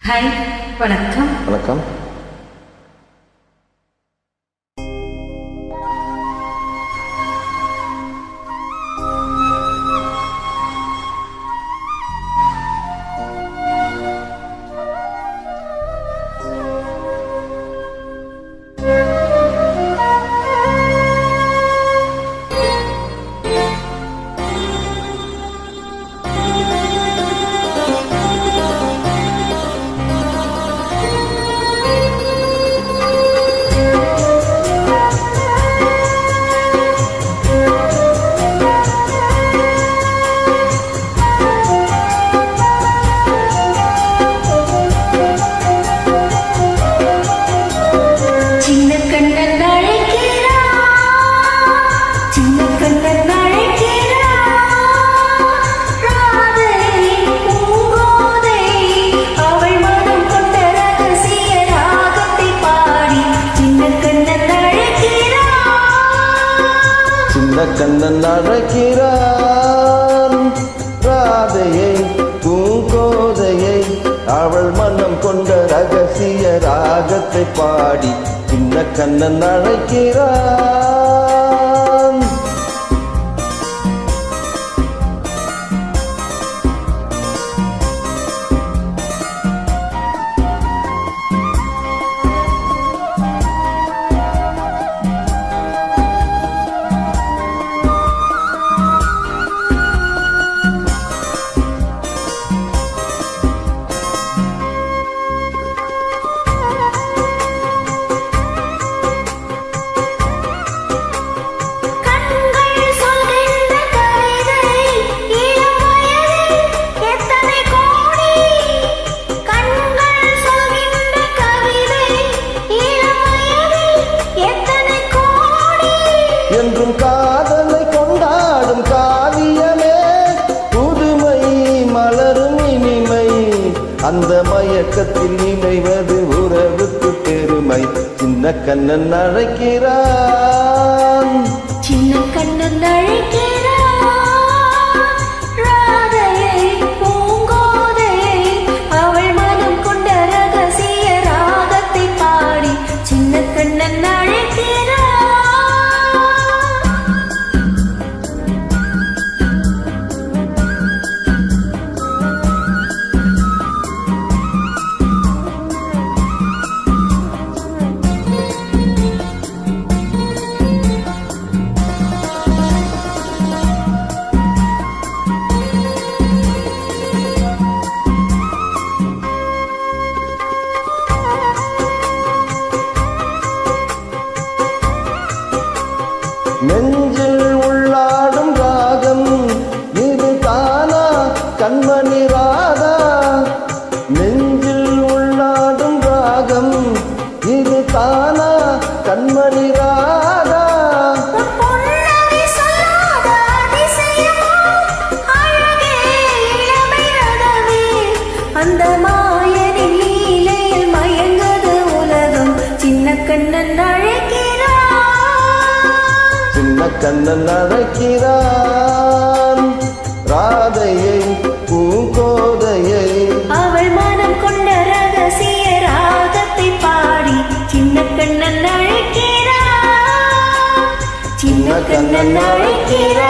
Hi, வணக்கம். வணக்கம். கண்ணன் அழைக்கிறான் ராதையை பூங்கோதையை, அவள் மனம் கொண்ட ரகசிய ராகத்தை பாடி சின்ன கண்ணன் அழைக்கிறான். என்றும் காதலை கொண்டாடும் காவியமே புதுமை, மலரும் இனிமை, அந்த மயக்கத்தில் நினைவது உறவுக்கு பெருமை. சின்ன கண்ணன் அழைக்கிறான், சின்ன கண்ணன் அழைக்கிறான். நெஞ்சில் உள்ளாடும் ராகம் இது தானா கண்மணி ராதா, நெஞ்சில் உள்ளாடும் ராகம் இது தானா கண்மணி ராதா. அந்த மாயனின் லீலையில் மயங்கது உலகம். சின்ன கண்ணன் சின்ன கண்ணன் அழைக்கிறான் ராதையை பூங்கோதையை, அவள் மனம் கொண்ட ரகசிய ராகத்தை பாடி சின்ன கண்ணன் அழைக்கிறான், சின்ன கண்ணன் அழைக்கிறான்.